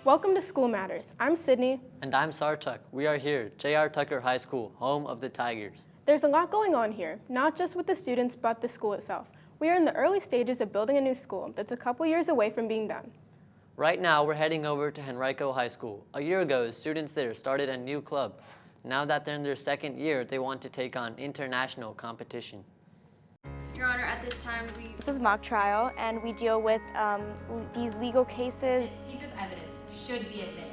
Welcome to School Matters. I'm Sydney. And I'm Sartuk. We are here, J.R. Tucker High School, home of the Tigers. There's a lot going on here, not just with the students, but the school itself. We are in the early stages of building a new school that's a couple years away from being done. Right now, we're heading over to Henrico High School. A year ago, students there started a new club. Now that they're in their second year, they want to take on international competition. Your Honor, at this time, This is mock trial, and we deal with these legal cases. This piece of evidence should be admitted.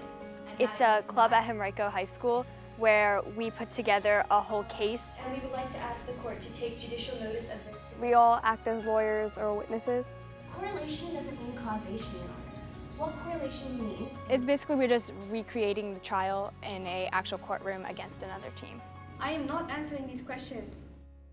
It's a club at Henrico High School where we put together a whole case. And we would like to ask the court to take judicial notice of this. We all act as lawyers or witnesses. correlation doesn't mean causation, Your Honor. What correlation means It's basically we're just recreating the trial in an actual courtroom against another team. I am not answering these questions.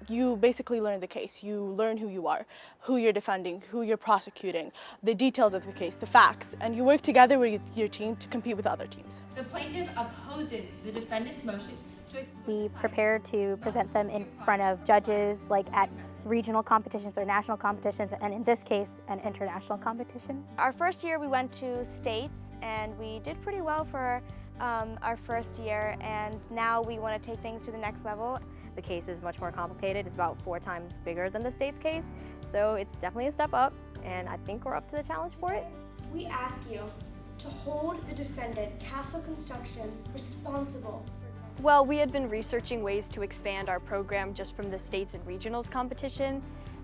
You basically learn the case. You learn who you are, who you're defending, who you're prosecuting, the details of the case, the facts, and you work together with your team to compete with other teams. The plaintiff opposes the defendant's motion to exclude. We prepare to present them in front of judges, like at regional competitions or national competitions, and in this case, an international competition. Our first year we went to states, and we did pretty well for our first year, and now we want to take things to the next level. The case is much more complicated. It's about 4 times bigger than the state's case, so it's definitely a step up, and I think we're up to the challenge for it. We ask you to hold the defendant, Castle Construction, responsible. Well, we had been researching ways to expand our program just from the states and regionals competition,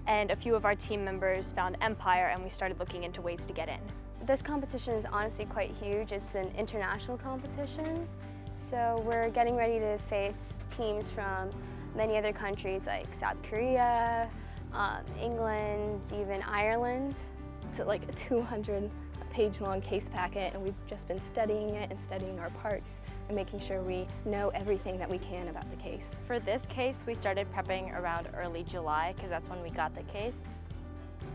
and a few of our team members found Empire, and we started looking into ways to get in. This competition is honestly quite huge. It's an international competition, so we're getting ready to face teams from many other countries like South Korea, England, even Ireland. It's like a 200-page-long case packet, and we've just been studying it and studying our parts and making sure we know everything that we can about the case. For this case, we started prepping around early July because that's when we got the case.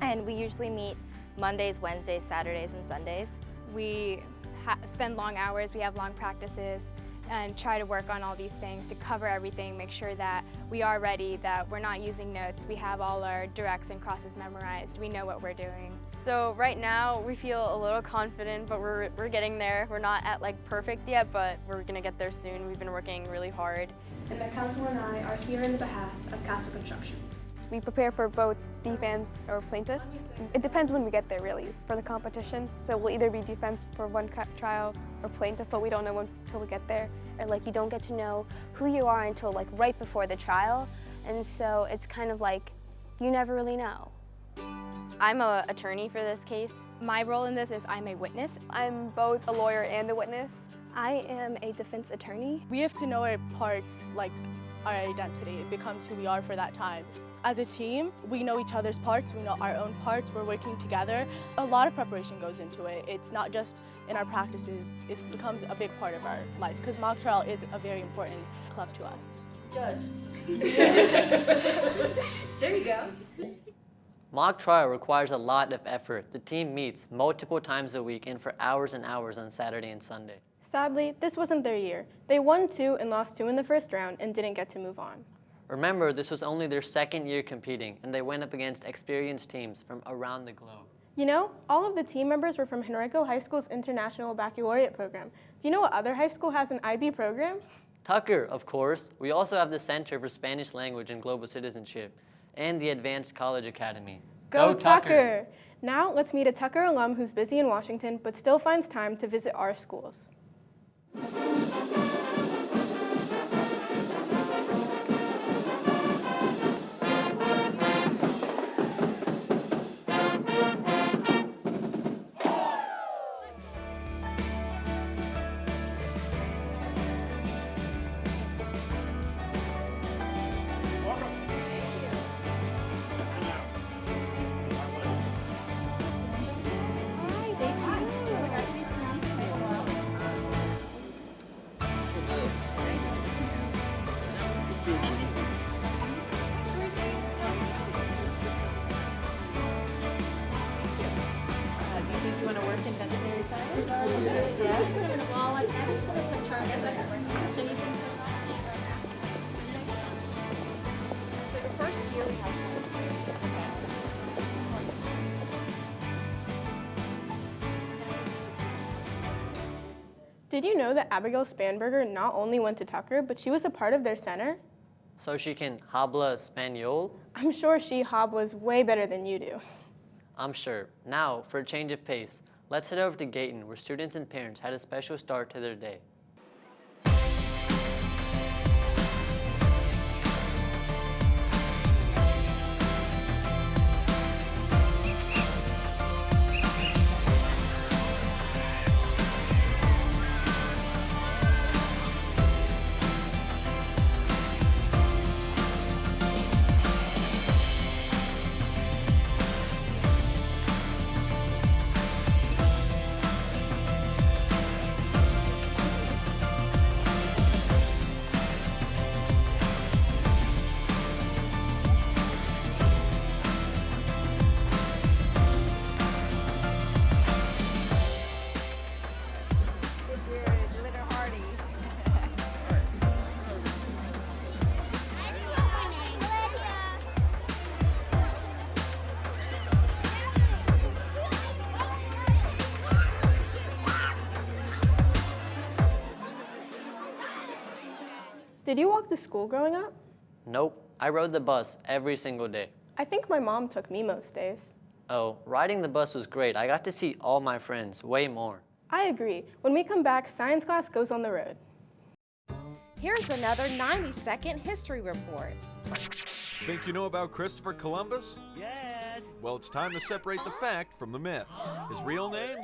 And we usually meet Mondays, Wednesdays, Saturdays, and Sundays. We spend long hours, we have long practices, and try to work on all these things to cover everything, make sure that we are ready, that we're not using notes, we have all our directs and crosses memorized, we know what we're doing. So right now we feel a little confident, but we're getting there. We're not at like perfect yet, but we're gonna get there soon. We've been working really hard. And my counsel and I are here in the behalf of Castle Construction. We prepare for both defense or plaintiff. It depends when we get there, really, for the competition. So we'll either be defense for one trial or plaintiff, but we don't know until we get there. or like you don't get to know who you are until like right before the trial, and so it's kind of like you never really know. I'm an attorney for this case. My role in this is I'm a witness. I'm both a lawyer and a witness. I am a defense attorney. We have to know our parts, like our identity. It becomes who we are for that time. As a team, we know each other's parts, we know our own parts, we're working together. A lot of preparation goes into it. It's not just in our practices, it becomes a big part of our life because mock trial is a very important club to us. Judge. There you go. Mock trial requires a lot of effort. The team meets multiple times a week and for hours and hours on Saturday and Sunday. Sadly, this wasn't their year. They won 2 and lost 2 in the first round and didn't get to move on. Remember, this was only their second year competing, and they went up against experienced teams from around the globe. You know, all of the team members were from Henrico High School's International Baccalaureate program. Do you know what other high school has an IB program? Tucker, of course. We also have the Center for Spanish Language and Global Citizenship and the Advanced College Academy. Go Tucker! Now let's meet a Tucker alum who's busy in Washington but still finds time to visit our schools. Did you know that Abigail Spanberger not only went to Tucker, but she was a part of their center? So she can habla español? I'm sure she hablas way better than you do. I'm sure. Now, for a change of pace, let's head over to Gayton, where students and parents had a special start to their day. Did you walk to school growing up? Nope, I rode the bus every single day. I think my mom took me most days. Oh, riding the bus was great. I got to see all my friends, way more. I agree. When we come back, science class goes on the road. Here's another 90-second history report. Think you know about Christopher Columbus? Yeah. Well, it's time to separate the fact from the myth. His real name?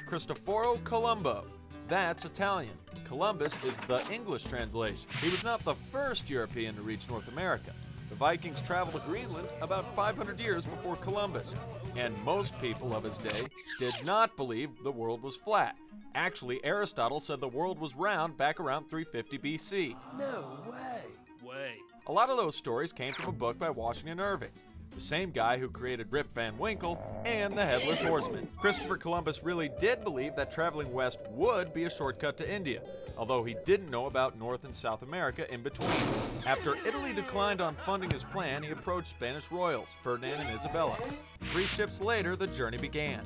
Cristoforo Colombo. That's Italian. Columbus is the English translation. He was not the first European to reach North America. The Vikings traveled to Greenland about 500 years before Columbus, and most people of his day did not believe the world was flat. Actually, Aristotle said the world was round back around 350 BC. No way. A lot of those stories came from a book by Washington Irving, the same guy who created Rip Van Winkle and the Headless Horseman. Christopher Columbus really did believe that traveling west would be a shortcut to India, although he didn't know about North and South America in between. After Italy declined on funding his plan, he approached Spanish royals, Ferdinand and Isabella. 3 ships later, the journey began.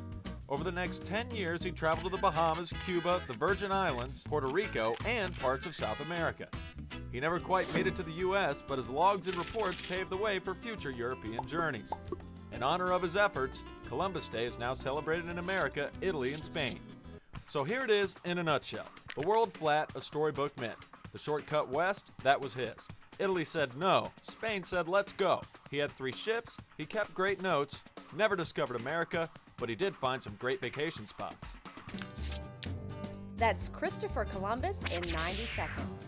Over the next 10 years, he traveled to the Bahamas, Cuba, the Virgin Islands, Puerto Rico, and parts of South America. He never quite made it to the U.S., but his logs and reports paved the way for future European journeys. In honor of his efforts, Columbus Day is now celebrated in America, Italy, and Spain. So here it is in a nutshell. The world flat, a storybook myth. The shortcut west, that was his. Italy said no. Spain said let's go. He had 3 ships, he kept great notes, never discovered America, but he did find some great vacation spots. That's Christopher Columbus in 90 seconds.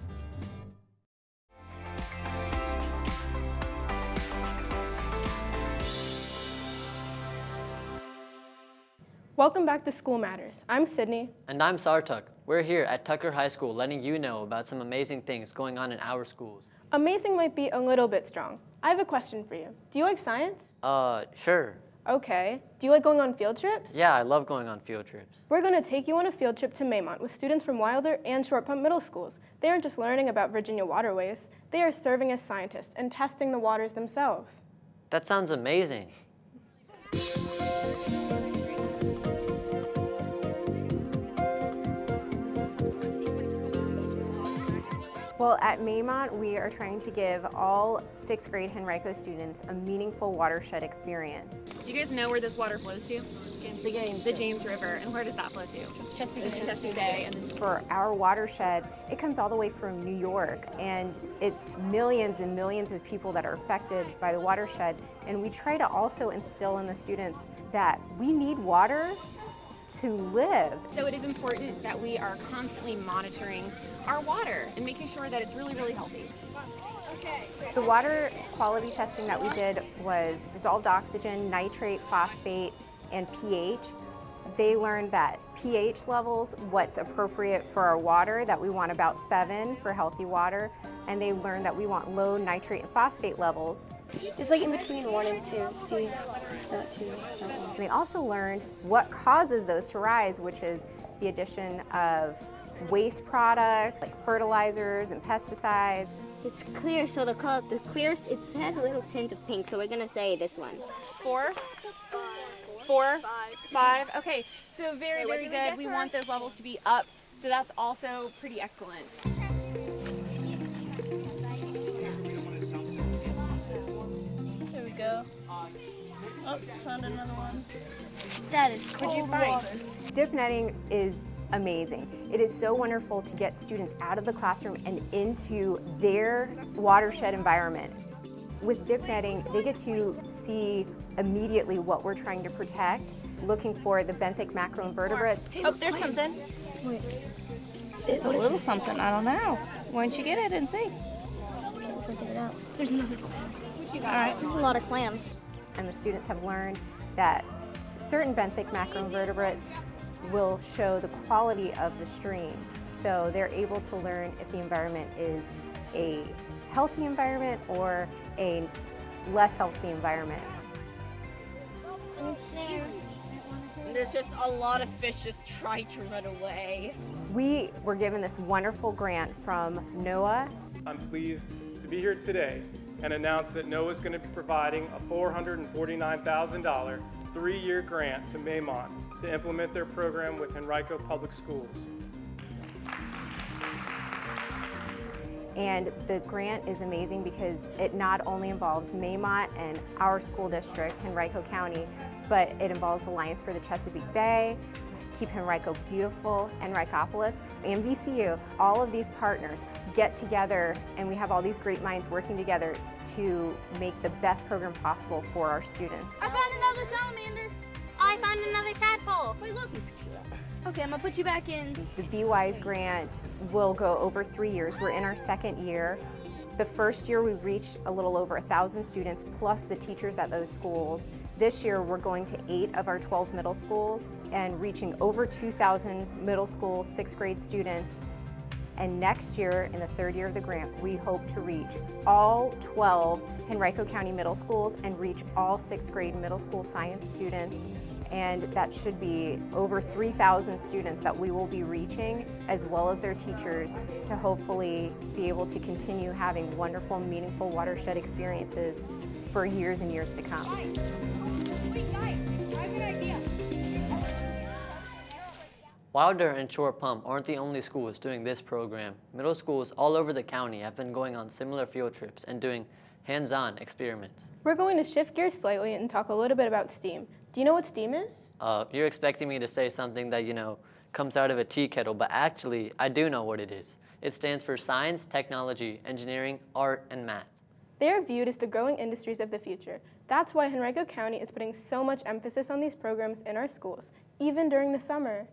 Welcome back to School Matters. I'm Sydney. And I'm Sartuk. We're here at Tucker High School letting you know about some amazing things going on in our schools. Amazing might be a little bit strong. I have a question for you. Do you like science? Sure. Okay. Do you like going on field trips? Yeah, I love going on field trips. We're going to take you on a field trip to Maymont with students from Wilder and Short Pump Middle Schools. They aren't just learning about Virginia waterways, they are serving as scientists and testing the waters themselves. That sounds amazing. Well, at Maymont, we are trying to give all 6th grade Henrico students a meaningful watershed experience. Do you guys know where this water flows to? The James River. And where does that flow to? Chesapeake Bay. And then For our watershed, it comes all the way from New York, and it's millions and millions of people that are affected by the watershed. And we try to also instill in the students that we need water to live. So it is important that we are constantly monitoring our water and making sure that it's really, really healthy. The water quality testing that we did was dissolved oxygen, nitrate, phosphate, and pH. They learned that pH levels, what's appropriate for our water, that we want about 7 for healthy water, and they learned that we want low nitrate and phosphate levels. It's like in between 1 and 2. See, not 2. They also learned what causes those to rise, which is the addition of waste products like fertilizers and pesticides. It's clear, so the color, it has a little tint of pink, so we're gonna say this one. 4? 4? 5. Okay, so very, very good. We want those levels to be up So that's also pretty excellent. Here we go. Oh, found another one. That is cold water. Dip netting is amazing. It is so wonderful to get students out of the classroom and into their watershed environment. With dip netting, they get to see immediately what we're trying to protect, looking for the benthic macroinvertebrates. Oh, there's something. Wait. It's a little something, I don't know. Why don't you get it and see? Look it out. There's another clam. All right. There's a lot of clams. And the students have learned that certain benthic macroinvertebrates will show the quality of the stream. So they're able to learn if the environment is a healthy environment or a less healthy environment. There's just a lot of fish just trying to run away. We were given this wonderful grant from NOAA. I'm pleased to be here today and announce that NOAA is going to be providing a $449,000 3-year grant to Maymont to implement their program with Henrico Public Schools. And the grant is amazing because it not only involves Maymont and our school district, Henrico County, but it involves Alliance for the Chesapeake Bay, Keep Henrico Beautiful, Henricopolis, and VCU. All of these partners get together and we have all these great minds working together to make the best program possible for our students. I found another salamander. I found another tadpole. Wait, look. He's cute. Okay, I'm gonna put you back in. The BWISE grant will go over 3 years. We're in our 2nd year. The first year we reached a little over 1,000 students plus the teachers at those schools. This year we're going to 8 of our 12 middle schools and reaching over 2,000 middle school 6th grade students. And next year, in the 3rd year of the grant, we hope to reach all 12 Henrico County middle schools and reach all 6th grade middle school science students. And that should be over 3,000 students that we will be reaching, as well as their teachers, to hopefully be able to continue having wonderful, meaningful watershed experiences for years and years to come. Wilder and Short Pump aren't the only schools doing this program. Middle schools all over the county have been going on similar field trips and doing hands-on experiments. We're going to shift gears slightly and talk a little bit about STEAM. Do you know what STEAM is? You're expecting me to say something that, comes out of a tea kettle, but actually, I do know what it is. It stands for Science, Technology, Engineering, Art, and Math. They are viewed as the growing industries of the future. That's why Henrico County is putting so much emphasis on these programs in our schools, even during the summer.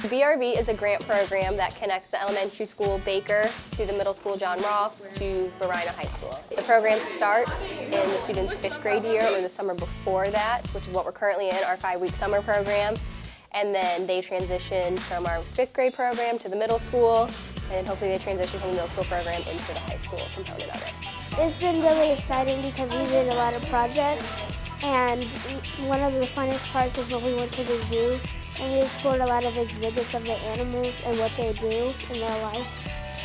BRB is a grant program that connects the elementary school Baker to the middle school John Rolfe to Varina High School. The program starts in the student's 5th grade year or the summer before that, which is what we're currently in, our 5-week summer program. And then they transition from our 5th grade program to the middle school, and hopefully they transition from the middle school program into the high school component of it. It's been really exciting because we did a lot of projects, and one of the funnest parts is when we went to the zoo and we explored a lot of exhibits of the animals and what they do in their life.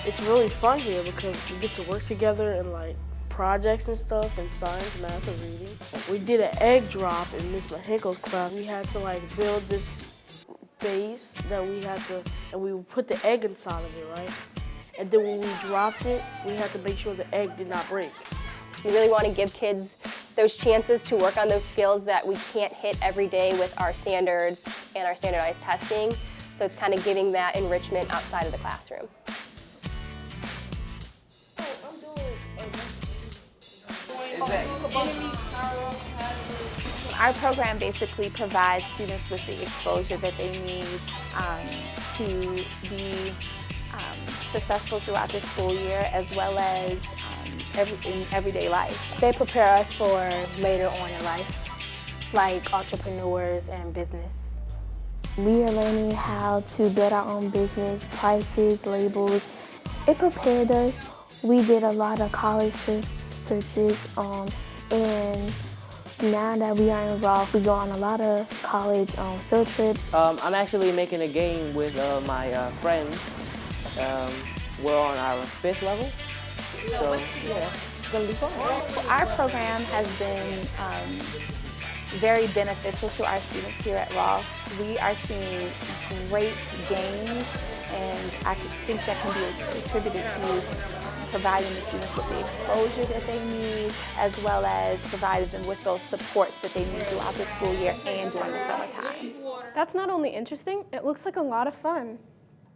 It's really fun here because we get to work together in projects and stuff in science, math, and reading. We did an egg drop in Miss Mahiko's class. We had to build this base that we had to, and we would put the egg inside of it, right? And then when we dropped it, we had to make sure the egg did not break. We really want to give kids those chances to work on those skills that we can't hit every day with our standards and our standardized testing. So it's kind of giving that enrichment outside of the classroom. Our program basically provides students with the exposure that they need to be successful throughout the school year, as well as in everyday life. They prepare us for later on in life, like entrepreneurs and business. We are learning how to build our own business, prices, labels. It prepared us. We did a lot of college searches, and now that we are involved, we go on a lot of college field trips. I'm actually making a game with my friends. We're on our 5th level. So, yeah. It's going to be fun. Our program has been very beneficial to our students here at Rolf. We are seeing great gains, and I think that can be attributed to providing the students with the exposure that they need, as well as providing them with those supports that they need throughout the school year and during the summertime. That's not only interesting, it looks like a lot of fun.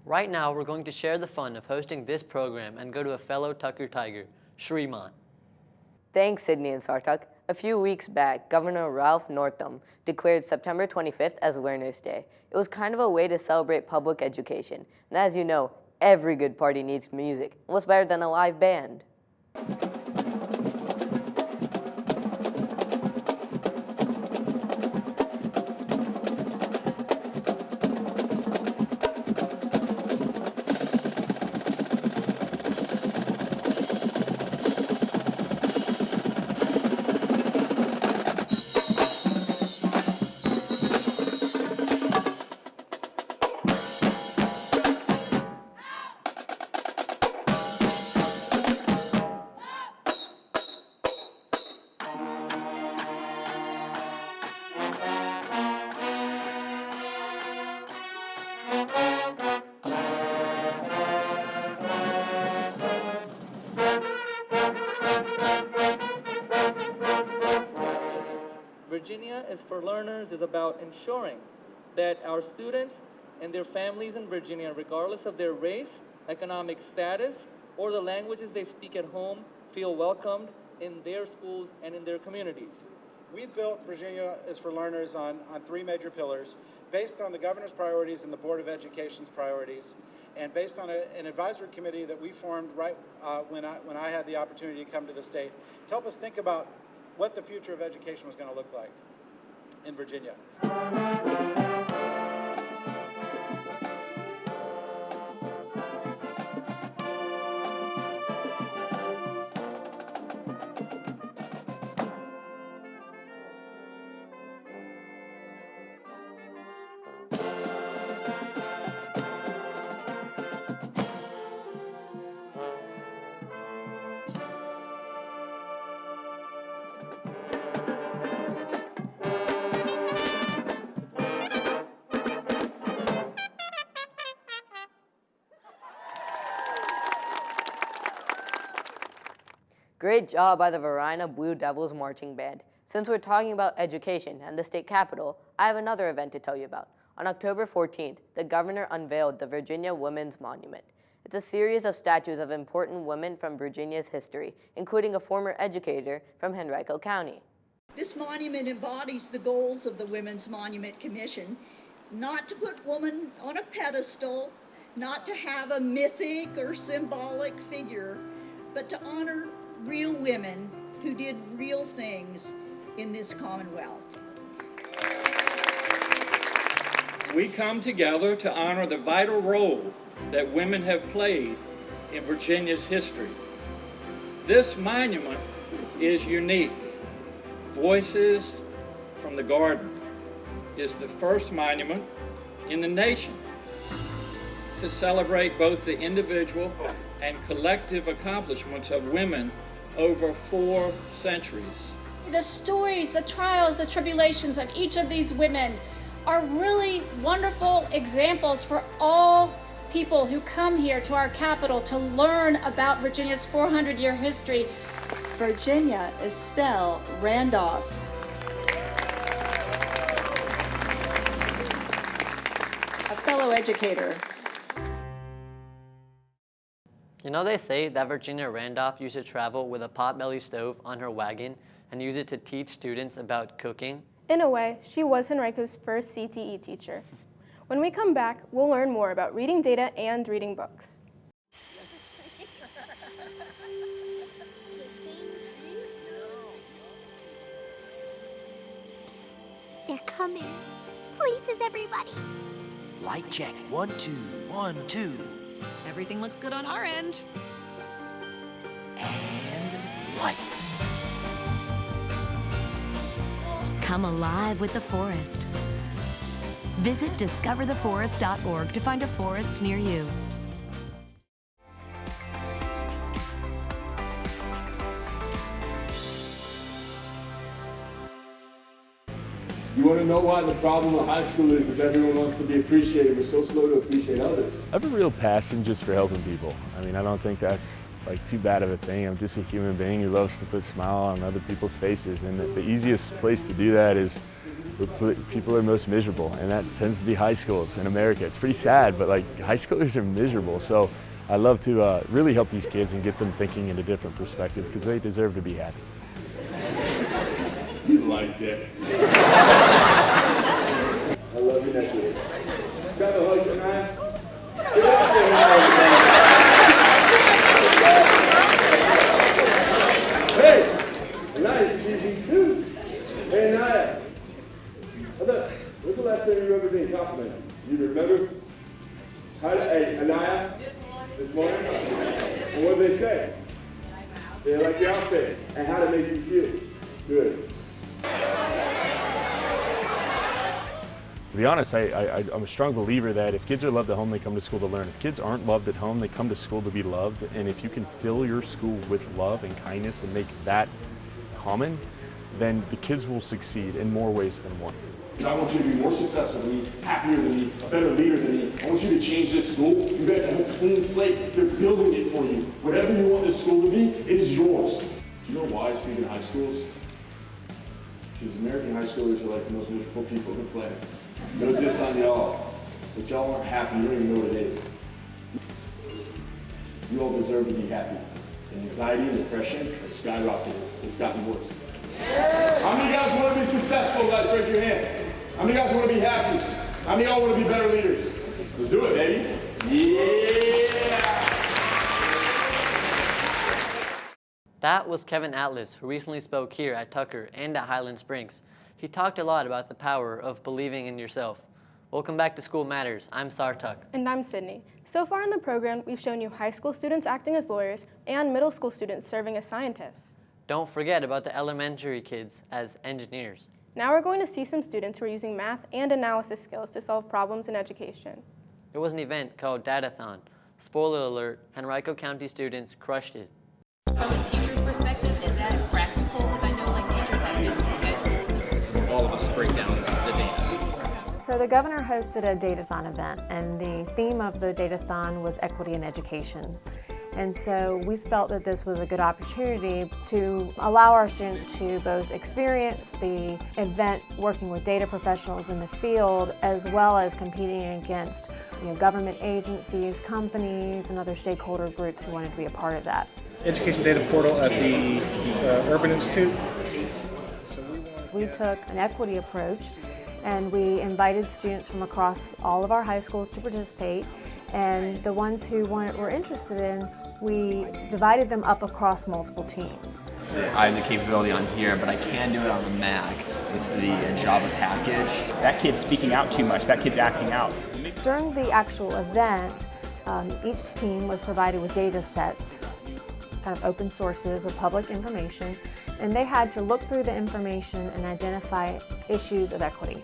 Right now, we're going to share the fun of hosting this program and go to a fellow Tucker Tiger, Shremont. Thanks, Sydney and Sartuk. A few weeks back, Governor Ralph Northam declared September 25th as Learners' Day. It was kind of a way to celebrate public education. And as you know, every good party needs music. What's better than a live band? Virginia is for Learners is about ensuring that our students and their families in Virginia, regardless of their race, economic status, or the languages they speak at home, feel welcomed in their schools and in their communities. We built Virginia is for Learners on three major pillars, based on the governor's priorities and the Board of Education's priorities, and based on an advisory committee that we formed right when I had the opportunity to come to the state to help us think about what the future of education was going to look like in Virginia. Great job by the Varina Blue Devils Marching Band. Since we're talking about education and the state capitol, I have another event to tell you about. On October 14th, the governor unveiled the Virginia Women's Monument. It's a series of statues of important women from Virginia's history, including a former educator from Henrico County. This monument embodies the goals of the Women's Monument Commission, not to put women on a pedestal, not to have a mythic or symbolic figure, but to honor real women who did real things in this Commonwealth. We come together to honor the vital role that women have played in Virginia's history. This monument is unique. Voices from the Garden is the first monument in the nation to celebrate both the individual and collective accomplishments of women over 4 centuries. The stories, the trials, the tribulations of each of these women are really wonderful examples for all people who come here to our capital to learn about Virginia's 400-year history. Virginia Estelle Randolph. A fellow educator. You know, they say that Virginia Randolph used to travel with a potbelly stove on her wagon and use it to teach students about cooking. In a way, she was Henrico's first CTE teacher. When we come back, we'll learn more about reading data and reading books. They're coming. Places, everybody. Light check. 1, 2, 1, 2. Everything looks good on our end. And lights. Come alive with the forest. Visit discovertheforest.org to find a forest near you. want to know why the problem with high school is everyone wants to be appreciated. We're so slow to appreciate others. I have a real passion just for helping people. I mean, I don't think that's like too bad of a thing. I'm just a human being who loves to put a smile on other people's faces, and the easiest place to do that is where people are most miserable, and that tends to be high schools in America. It's pretty sad, but like high schoolers are miserable. So I love to really help these kids and get them thinking in a different perspective because they deserve to be happy. You like it. I love you, necklace. Got the hug tonight? Get out there. Hey, Anaya's cheesy too. Hey, Anaya. When's the last time you ever been complimented? You remember? Hey, Anaya, this morning? And what did they say? They like your outfit and how to make you feel. Good. To be honest, I'm a strong believer that if kids are loved at home, they come to school to learn. If kids aren't loved at home, they come to school to be loved. And if you can fill your school with love and kindness and make that common, then the kids will succeed in more ways than one. I want you to be more successful than me, happier than me, a better leader than me. I want you to change this school. You guys have a clean slate. They're building it for you. Whatever you want this school to be, it is yours. Do you know why I speak in high schools? Because American high schoolers are like the most miserable people on the planet. No diss on y'all, but y'all aren't happy. You don't even know what it is. You all deserve to be happy. And anxiety and depression has skyrocketed. It's gotten worse. How many guys want to be successful, guys? Raise your hand. How many guys want to be happy? How many of y'all want to be better leaders? Let's do it, baby. Yeah! That was Kevin Atlas, who recently spoke here at Tucker and at Highland Springs. He talked a lot about the power of believing in yourself. Welcome back to School Matters. I'm Sartuk. And I'm Sydney. So far in the program, we've shown you high school students acting as lawyers and middle school students serving as scientists. Don't forget about the elementary kids as engineers. Now we're going to see some students who are using math and analysis skills to solve problems in education. It was an event called Datathon. Spoiler alert, Henrico County students crushed it. From a teacher's perspective, is that practical? Because I know like teachers have busy schedules. All of us to break down the data. So the governor hosted a Datathon event, and the theme of the Datathon was equity in education. And so we felt that this was a good opportunity to allow our students to both experience the event working with data professionals in the field, as well as competing against government agencies, companies, and other stakeholder groups who wanted to be a part of that. Education data portal at the Urban Institute. We took an equity approach, and we invited students from across all of our high schools to participate, and the ones who were interested in, we divided them up across multiple teams. I have the capability on here, but I can do it on the Mac with the Java package. That kid's speaking out too much, that kid's acting out. During the actual event, each team was provided with data sets, kind of open sources of public information, and they had to look through the information and identify issues of equity,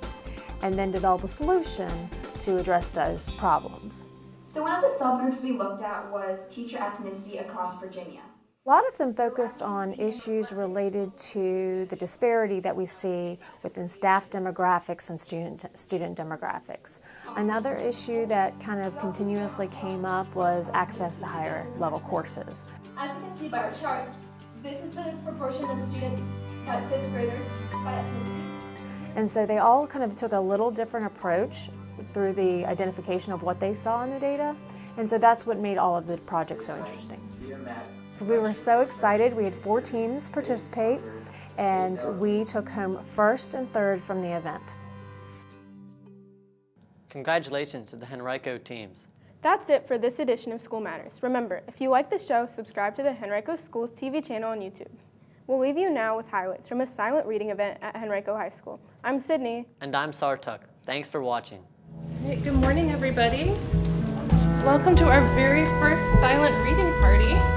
and then develop a solution to address those problems. So one of the subgroups we looked at was teacher ethnicity across Virginia. A lot of them focused on issues related to the disparity that we see within staff demographics and student demographics. Another issue that kind of continuously came up was access to higher level courses. As you can see by our chart, this is the proportion of students at 5th graders by ethnicity. And so they all kind of took a little different approach through the identification of what they saw in the data. And so that's what made all of the projects so interesting. So we were so excited. We had 4 teams participate, and we took home 1st and 3rd from the event. Congratulations to the Henrico teams. That's it for this edition of School Matters. Remember, if you like the show, subscribe to the Henrico Schools TV channel on YouTube. We'll leave you now with highlights from a silent reading event at Henrico High School. I'm Sydney. And I'm Sartuk. Thanks for watching. Hey, good morning, everybody. Welcome to our very first silent reading party.